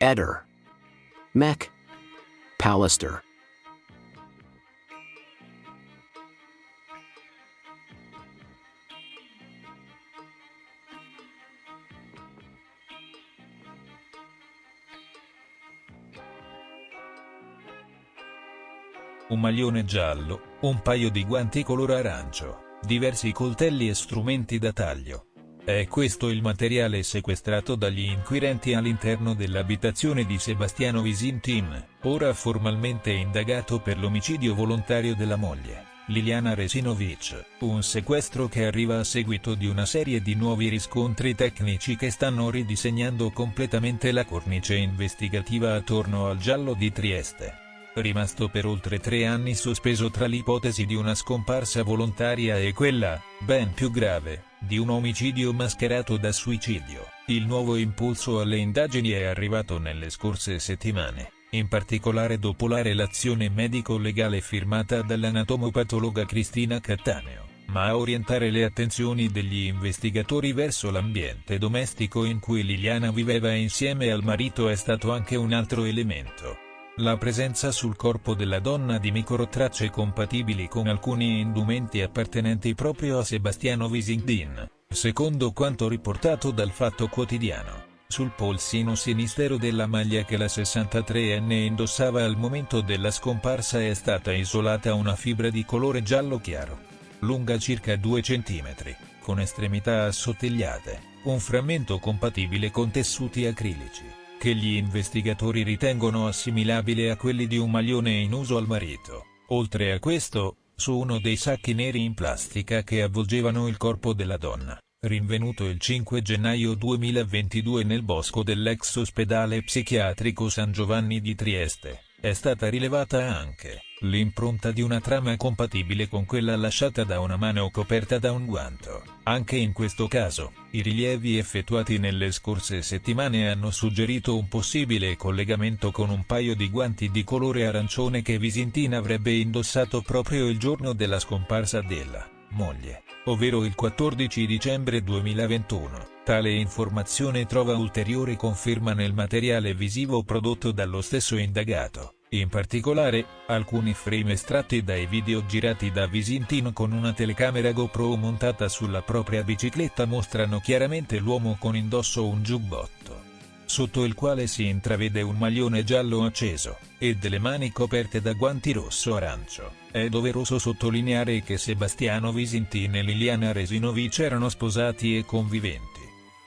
Eder. Mech. Pallister. Un maglione giallo, un paio di guanti color arancio, diversi coltelli e strumenti da taglio. È questo il materiale sequestrato dagli inquirenti all'interno dell'abitazione di Sebastiano Visintin, ora formalmente indagato per l'omicidio volontario della moglie, Liliana Resinovic, un sequestro che arriva a seguito di una serie di nuovi riscontri tecnici che stanno ridisegnando completamente la cornice investigativa attorno al giallo di Trieste. Rimasto per oltre 3 anni sospeso tra l'ipotesi di una scomparsa volontaria e quella, ben più grave, di un omicidio mascherato da suicidio, il nuovo impulso alle indagini è arrivato nelle scorse settimane, in particolare dopo la relazione medico-legale firmata dall'anatomopatologa Cristina Cattaneo, ma a orientare le attenzioni degli investigatori verso l'ambiente domestico in cui Liliana viveva insieme al marito è stato anche un altro elemento. La presenza sul corpo della donna di microtracce compatibili con alcuni indumenti appartenenti proprio a Sebastiano Visintin, secondo quanto riportato dal Fatto Quotidiano. Sul polsino sinistero della maglia che la 63enne indossava al momento della scomparsa è stata isolata una fibra di colore giallo chiaro, lunga circa 2 cm, con estremità assottigliate, un frammento compatibile con tessuti acrilici, che gli investigatori ritengono assimilabile a quelli di un maglione in uso al marito. Oltre a questo, su uno dei sacchi neri in plastica che avvolgevano il corpo della donna, rinvenuto il 5 gennaio 2022 nel bosco dell'ex ospedale psichiatrico San Giovanni di Trieste, è stata rilevata anche l'impronta di una trama compatibile con quella lasciata da una mano coperta da un guanto. Anche in questo caso, i rilievi effettuati nelle scorse settimane hanno suggerito un possibile collegamento con un paio di guanti di colore arancione che Visintin avrebbe indossato proprio il giorno della scomparsa della moglie, ovvero il 14 dicembre 2021. Tale informazione trova ulteriore conferma nel materiale visivo prodotto dallo stesso indagato. In particolare, alcuni frame estratti dai video girati da Visintin con una telecamera GoPro montata sulla propria bicicletta mostrano chiaramente l'uomo con indosso un giubbotto, sotto il quale si intravede un maglione giallo acceso, e delle mani coperte da guanti rosso-arancio. È doveroso sottolineare che Sebastiano Visintin e Liliana Resinovic erano sposati e conviventi.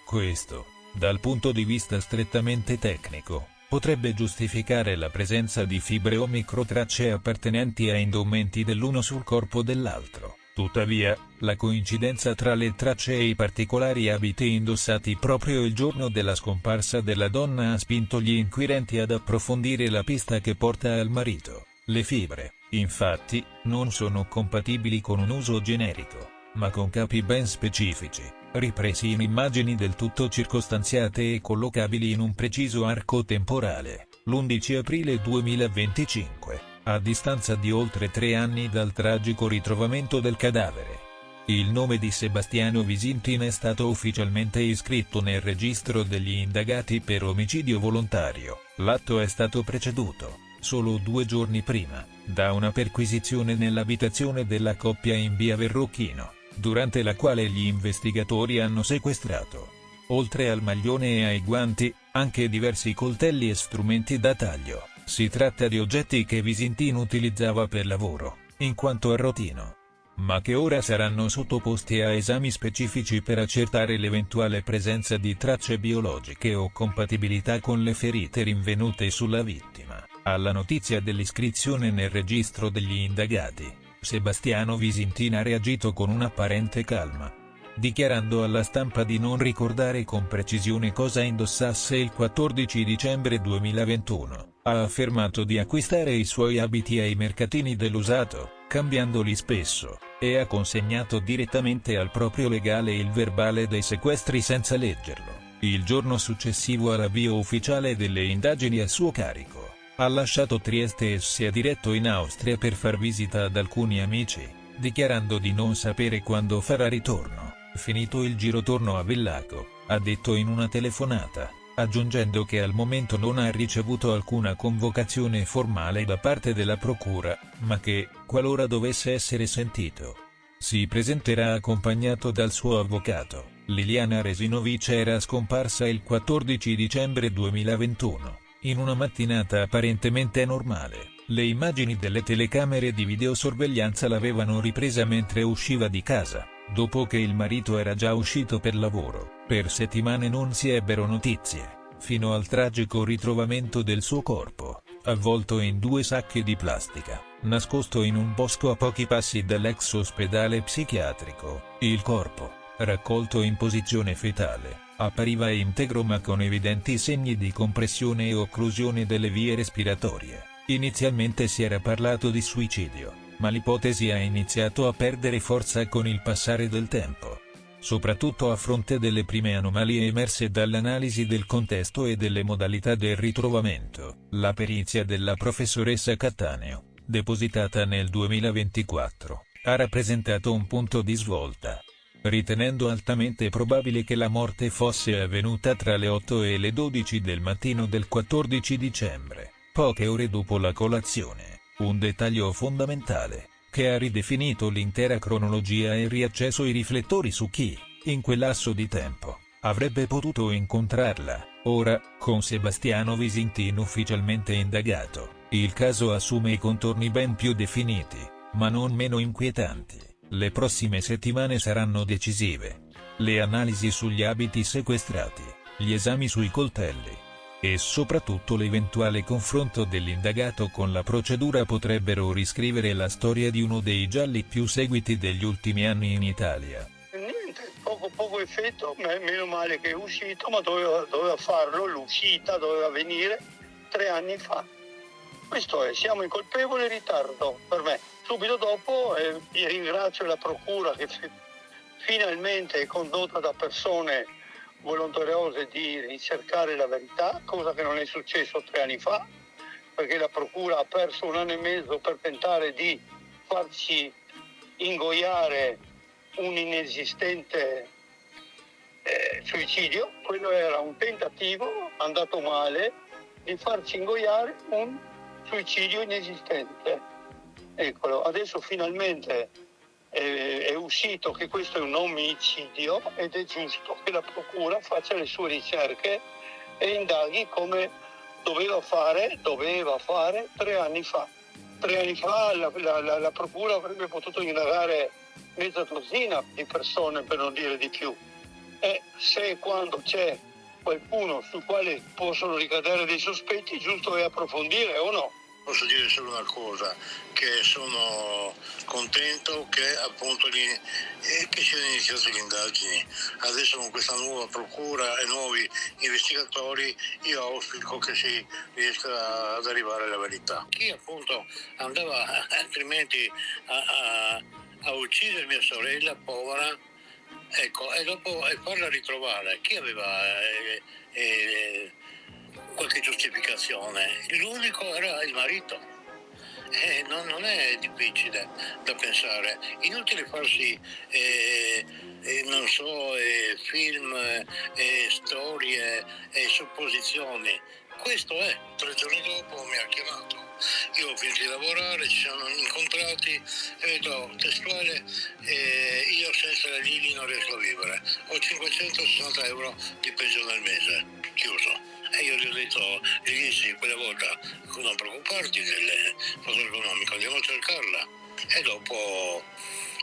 Questo, dal punto di vista strettamente tecnico, potrebbe giustificare la presenza di fibre o microtracce appartenenti a indumenti dell'uno sul corpo dell'altro. Tuttavia, la coincidenza tra le tracce e i particolari abiti indossati proprio il giorno della scomparsa della donna ha spinto gli inquirenti ad approfondire la pista che porta al marito. Le fibre, infatti, non sono compatibili con un uso generico, ma con capi ben specifici, ripresi in immagini del tutto circostanziate e collocabili in un preciso arco temporale. L'11 aprile 2025, a distanza di oltre 3 anni dal tragico ritrovamento del cadavere, il nome di Sebastiano Visintin è stato ufficialmente iscritto nel registro degli indagati per omicidio volontario. L'atto è stato preceduto, solo 2 giorni prima, da una perquisizione nell'abitazione della coppia in via Verrocchino, durante la quale gli investigatori hanno sequestrato, oltre al maglione e ai guanti, anche diversi coltelli e strumenti da taglio. Si tratta di oggetti che Visintin utilizzava per lavoro, in quanto arrotino, ma che ora saranno sottoposti a esami specifici per accertare l'eventuale presenza di tracce biologiche o compatibilità con le ferite rinvenute sulla vittima. Alla notizia dell'iscrizione nel registro degli indagati, Sebastiano Visintin ha reagito con un'apparente calma, dichiarando alla stampa di non ricordare con precisione cosa indossasse il 14 dicembre 2021. Ha affermato di acquistare i suoi abiti ai mercatini dell'usato, cambiandoli spesso, e ha consegnato direttamente al proprio legale il verbale dei sequestri senza leggerlo, il giorno successivo all'avvio ufficiale delle indagini a suo carico. Ha lasciato Trieste e si è diretto in Austria per far visita ad alcuni amici, dichiarando di non sapere quando farà ritorno. Finito il girotorno a Villaco, ha detto in una telefonata, aggiungendo che al momento non ha ricevuto alcuna convocazione formale da parte della procura, ma che, qualora dovesse essere sentito, si presenterà accompagnato dal suo avvocato. Liliana Resinovic era scomparsa il 14 dicembre 2021, in una mattinata apparentemente normale. Le immagini delle telecamere di videosorveglianza l'avevano ripresa mentre usciva di casa, dopo che il marito era già uscito per lavoro. Per settimane non si ebbero notizie, fino al tragico ritrovamento del suo corpo, avvolto in 2 sacchi di plastica, nascosto in un bosco a pochi passi dall'ex ospedale psichiatrico. Il corpo, raccolto in posizione fetale, appariva integro ma con evidenti segni di compressione e occlusione delle vie respiratorie. Inizialmente si era parlato di suicidio, ma l'ipotesi ha iniziato a perdere forza con il passare del tempo, soprattutto a fronte delle prime anomalie emerse dall'analisi del contesto e delle modalità del ritrovamento. La perizia della professoressa Cattaneo, depositata nel 2024, ha rappresentato un punto di svolta, ritenendo altamente probabile che la morte fosse avvenuta tra le 8 e le 12 del mattino del 14 dicembre, poche ore dopo la colazione, un dettaglio fondamentale, che ha ridefinito l'intera cronologia e riacceso i riflettori su chi, in quel lasso di tempo, avrebbe potuto incontrarla. Ora, con Sebastiano Visintin ufficialmente indagato, il caso assume i contorni ben più definiti, ma non meno inquietanti. Le prossime settimane saranno decisive. Le analisi sugli abiti sequestrati, gli esami sui coltelli e soprattutto l'eventuale confronto dell'indagato con la procedura potrebbero riscrivere la storia di uno dei gialli più seguiti degli ultimi anni in Italia. Niente, poco effetto, meno male che è uscito, ma doveva farlo, l'uscita doveva avvenire 3 anni fa. Questo è, siamo in colpevole ritardo per me. Subito dopo ringrazio la procura che finalmente è condotta da persone volonteriose di ricercare la verità, cosa che non è successo 3 anni fa, perché la procura ha perso 1 anno e mezzo per tentare di farci ingoiare un inesistente suicidio. Quello era un tentativo andato male di farci ingoiare un suicidio inesistente. Eccolo, adesso finalmente è uscito che questo è un omicidio ed è giusto che la procura faccia le sue ricerche e indaghi come doveva fare 3 anni fa. 3 anni fa la procura avrebbe potuto indagare mezza dozzina di persone, per non dire di più. E se quando c'è qualcuno sul quale possono ricadere dei sospetti, giusto è approfondire o no? Posso dire solo una cosa, che sono contento che appunto che siano iniziate le indagini. Adesso con questa nuova procura e nuovi investigatori io auspico che si riesca ad arrivare alla verità. Chi appunto andava altrimenti a uccidere mia sorella povera, ecco, e dopo farla ritrovare, chi aveva qualche giustificazione? L'unico era il marito. Non è difficile da pensare. Inutile farsi non so, film, storie e supposizioni. Questo è. 3 giorni dopo mi ha chiamato. Io ho finito di lavorare, ci siamo incontrati e vedo testuale, io senza la Lili non riesco a vivere. Ho 560 euro di pensione al mese, chiuso. E io gli ho detto, gli dissi quella volta, non preoccuparti del fondo economico, andiamo a cercarla. E dopo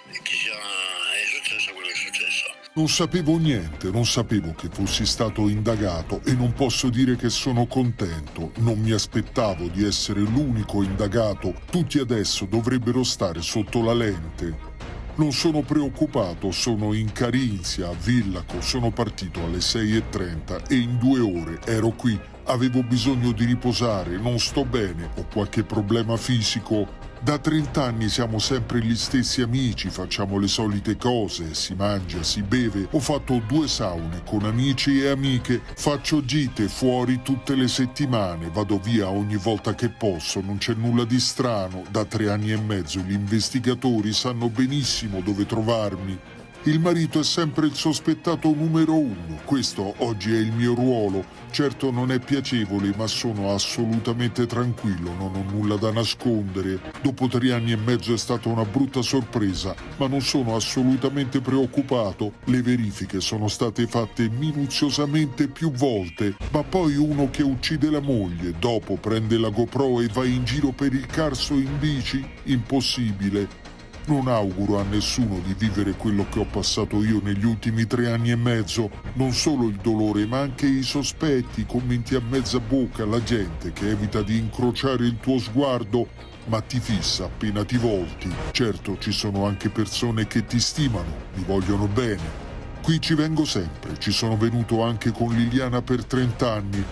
è successo quello che è successo. Non sapevo niente, non sapevo che fossi stato indagato e non posso dire che sono contento. Non mi aspettavo di essere l'unico indagato. Tutti adesso dovrebbero stare sotto la lente. Non sono preoccupato, sono in Carinzia, a Villaco, sono partito alle 6:30 e in 2 ore ero qui. Avevo bisogno di riposare, non sto bene, ho qualche problema fisico. Da 30 anni siamo sempre gli stessi amici, facciamo le solite cose, si mangia, si beve. Ho fatto 2 saune con amici e amiche, faccio gite fuori tutte le settimane, vado via ogni volta che posso, non c'è nulla di strano. Da 3 anni e mezzo gli investigatori sanno benissimo dove trovarmi. Il marito è sempre il sospettato numero uno. Questo oggi è il mio ruolo. Certo non è piacevole, ma sono assolutamente tranquillo, non ho nulla da nascondere. Dopo 3 anni e mezzo è stata una brutta sorpresa, ma non sono assolutamente preoccupato. Le verifiche sono state fatte minuziosamente più volte, ma poi uno che uccide la moglie, dopo prende la GoPro e va in giro per il Carso in bici? Impossibile. Non auguro a nessuno di vivere quello che ho passato io negli ultimi 3 anni e mezzo. Non solo il dolore, ma anche i sospetti, i commenti a mezza bocca, la gente che evita di incrociare il tuo sguardo, ma ti fissa appena ti volti. Certo, ci sono anche persone che ti stimano, ti vogliono bene. Qui ci vengo sempre, ci sono venuto anche con Liliana per 30 anni.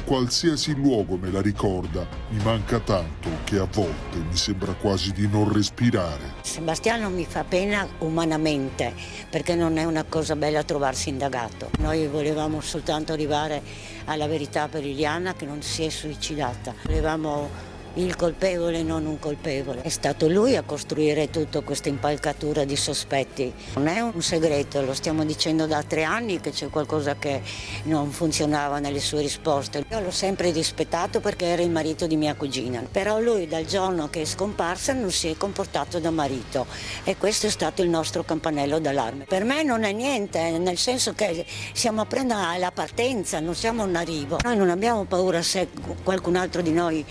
Qualsiasi luogo me la ricorda, mi manca tanto che a volte mi sembra quasi di non respirare. Sebastiano mi fa pena umanamente, perché non è una cosa bella trovarsi indagato. Noi volevamo soltanto arrivare alla verità per Liliana, che non si è suicidata. Volevamo il colpevole, non un colpevole. È stato lui a costruire tutta questa impalcatura di sospetti. Non è un segreto, lo stiamo dicendo da 3 anni che c'è qualcosa che non funzionava nelle sue risposte. Io l'ho sempre rispettato perché era il marito di mia cugina, però lui dal giorno che è scomparsa non si è comportato da marito e questo è stato il nostro campanello d'allarme. Per me non è niente, nel senso che siamo appena alla partenza, non siamo un arrivo. Noi non abbiamo paura se qualcun altro di noi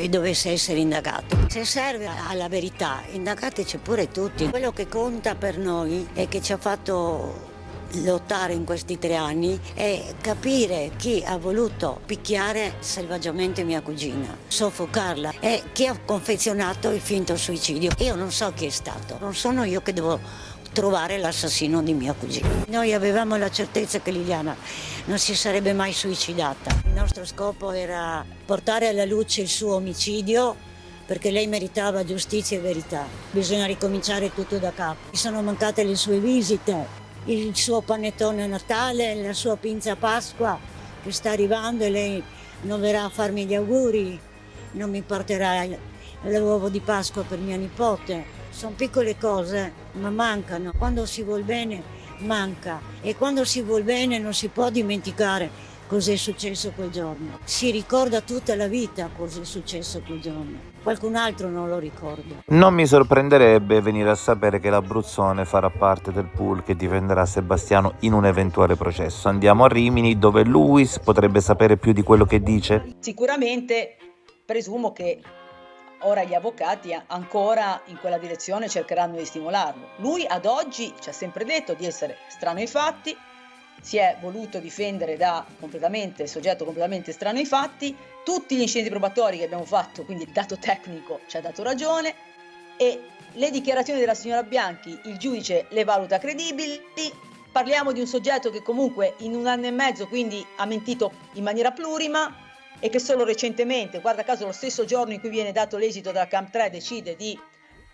dovesse essere indagato. Se serve alla verità, indagateci pure tutti. Quello che conta per noi e che ci ha fatto lottare in questi 3 anni è capire chi ha voluto picchiare selvaggiamente mia cugina, soffocarla e chi ha confezionato il finto suicidio. Io non so chi è stato, non sono io che devo trovare l'assassino di mia cugina. Noi avevamo la certezza che Liliana non si sarebbe mai suicidata. Il nostro scopo era portare alla luce il suo omicidio perché lei meritava giustizia e verità. Bisogna ricominciare tutto da capo. Mi sono mancate le sue visite, il suo panettone a Natale, la sua pinza a Pasqua che sta arrivando e lei non verrà a farmi gli auguri, non mi porterà l'uovo di Pasqua per mia nipote. Sono piccole cose, ma mancano. Quando si vuol bene, manca. E quando si vuol bene non si può dimenticare cosa è successo quel giorno. Si ricorda tutta la vita cosa è successo quel giorno. Qualcun altro non lo ricorda. Non mi sorprenderebbe venire a sapere che l'Abruzzone farà parte del pool che difenderà Sebastiano in un eventuale processo. Andiamo a Rimini, dove Luis potrebbe sapere più di quello che dice. Sicuramente presumo che ora gli avvocati ancora in quella direzione cercheranno di stimolarlo. Lui ad oggi ci ha sempre detto di essere estraneo ai fatti, si è voluto difendere da soggetto completamente estraneo ai fatti. Tutti gli incidenti probatori che abbiamo fatto, quindi il dato tecnico ci ha dato ragione, e le dichiarazioni della signora Bianchi il giudice le valuta credibili. Parliamo di un soggetto che comunque in 1 anno e mezzo quindi ha mentito in maniera plurima e che solo recentemente, guarda caso lo stesso giorno in cui viene dato l'esito della Camp 3, decide di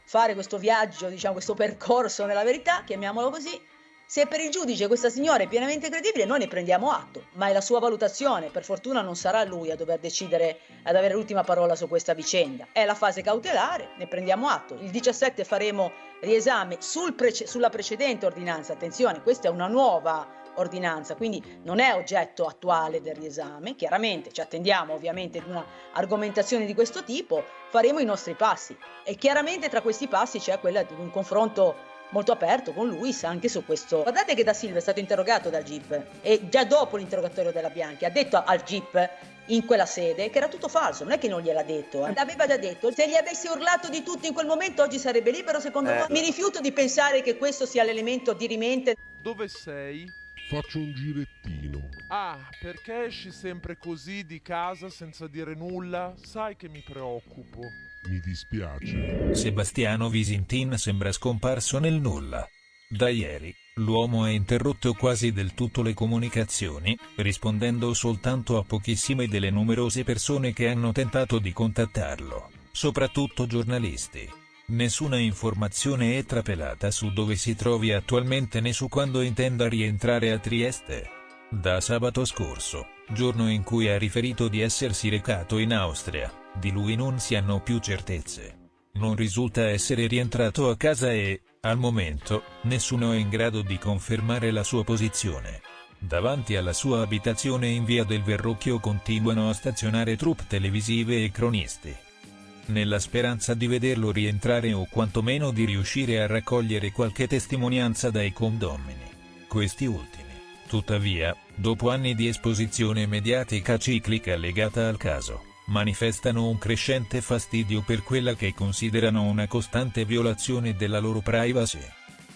fare questo viaggio, questo percorso nella verità, chiamiamolo così. Se per il giudice questa signora è pienamente credibile, noi ne prendiamo atto, ma è la sua valutazione. Per fortuna non sarà lui a dover decidere, ad avere l'ultima parola su questa vicenda. È la fase cautelare, ne prendiamo atto. Il 17 faremo riesame sulla precedente ordinanza. Attenzione, questa è una nuova ordinanza, quindi non è oggetto attuale del riesame. Chiaramente ci attendiamo ovviamente ad una argomentazione di questo tipo, faremo i nostri passi e chiaramente tra questi passi c'è quella di un confronto molto aperto con Luis anche su questo. Guardate che Da Silva è stato interrogato dal GIP e già dopo l'interrogatorio della Bianchi ha detto al GIP in quella sede che era tutto falso, non è che non gliel'ha detto, l'aveva già detto. Se gli avessi urlato di tutto in quel momento oggi sarebbe libero, secondo voi? Mi rifiuto di pensare che questo sia l'elemento dirimente. Dove sei? Faccio un girettino. Ah, perché esci sempre così di casa senza dire nulla? Sai che mi preoccupo. Mi dispiace. Sebastiano Visintin sembra scomparso nel nulla. Da ieri, l'uomo ha interrotto quasi del tutto le comunicazioni, rispondendo soltanto a pochissime delle numerose persone che hanno tentato di contattarlo, soprattutto giornalisti. Nessuna informazione è trapelata su dove si trovi attualmente né su quando intenda rientrare a Trieste. Da sabato scorso, giorno in cui ha riferito di essersi recato in Austria, di lui non si hanno più certezze. Non risulta essere rientrato a casa e, Al momento, nessuno è in grado di confermare la sua posizione. Davanti alla sua abitazione in via del Verrocchio continuano a stazionare troupe televisive e cronisti, nella speranza di vederlo rientrare o quantomeno di riuscire a raccogliere qualche testimonianza dai condomini. Questi ultimi, tuttavia, dopo anni di esposizione mediatica ciclica legata al caso, manifestano un crescente fastidio per quella che considerano una costante violazione della loro privacy.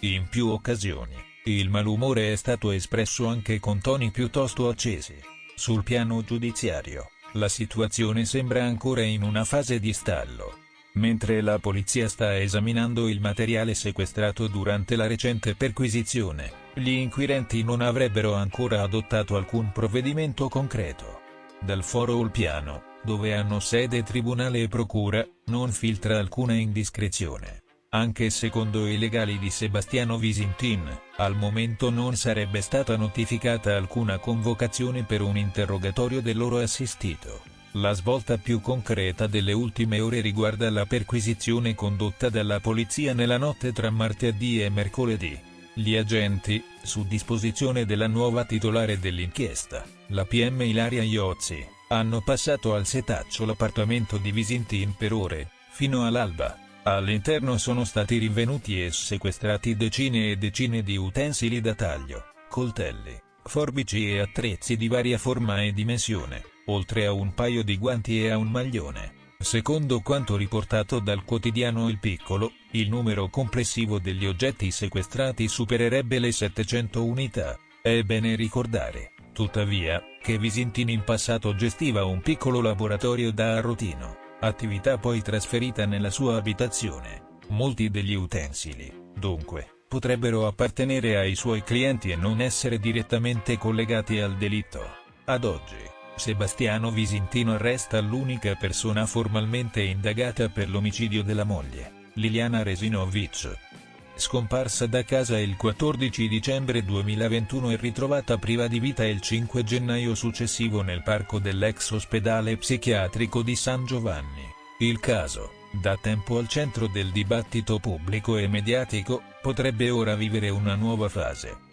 In più occasioni, il malumore è stato espresso anche con toni piuttosto accesi. Sul piano giudiziario, la situazione sembra ancora in una fase di stallo. Mentre la polizia sta esaminando il materiale sequestrato durante la recente perquisizione, gli inquirenti non avrebbero ancora adottato alcun provvedimento concreto. Dal foro Olpiano, dove hanno sede tribunale e procura, non filtra alcuna indiscrezione. Anche secondo i legali di Sebastiano Visintin, al momento non sarebbe stata notificata alcuna convocazione per un interrogatorio del loro assistito. La svolta più concreta delle ultime ore riguarda la perquisizione condotta dalla polizia nella notte tra martedì e mercoledì. Gli agenti, su disposizione della nuova titolare dell'inchiesta, la PM Ilaria Iozzi, hanno passato al setaccio l'appartamento di Visintin per ore, fino all'alba. All'interno sono stati rinvenuti e sequestrati decine e decine di utensili da taglio, coltelli, forbici e attrezzi di varia forma e dimensione, oltre a un paio di guanti e a un maglione. Secondo quanto riportato dal quotidiano Il Piccolo, il numero complessivo degli oggetti sequestrati supererebbe le 700 unità. È bene ricordare, tuttavia, che Visintin in passato gestiva un piccolo laboratorio da Arrotino, attività poi trasferita nella sua abitazione. Molti degli utensili, dunque, potrebbero appartenere ai suoi clienti e non essere direttamente collegati al delitto. Ad oggi, Sebastiano Visintin resta l'unica persona formalmente indagata per l'omicidio della moglie, Liliana Resinovic, scomparsa da casa il 14 dicembre 2021 e ritrovata priva di vita il 5 gennaio successivo nel parco dell'ex ospedale psichiatrico di San Giovanni. Il caso, da tempo al centro del dibattito pubblico e mediatico, potrebbe ora vivere una nuova fase.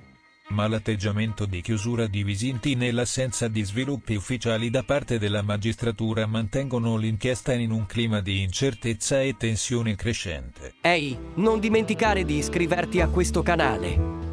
Ma l'atteggiamento di chiusura di Visintin e l'assenza di sviluppi ufficiali da parte della magistratura mantengono l'inchiesta in un clima di incertezza e tensione crescente. Ehi, non dimenticare di iscriverti a questo canale.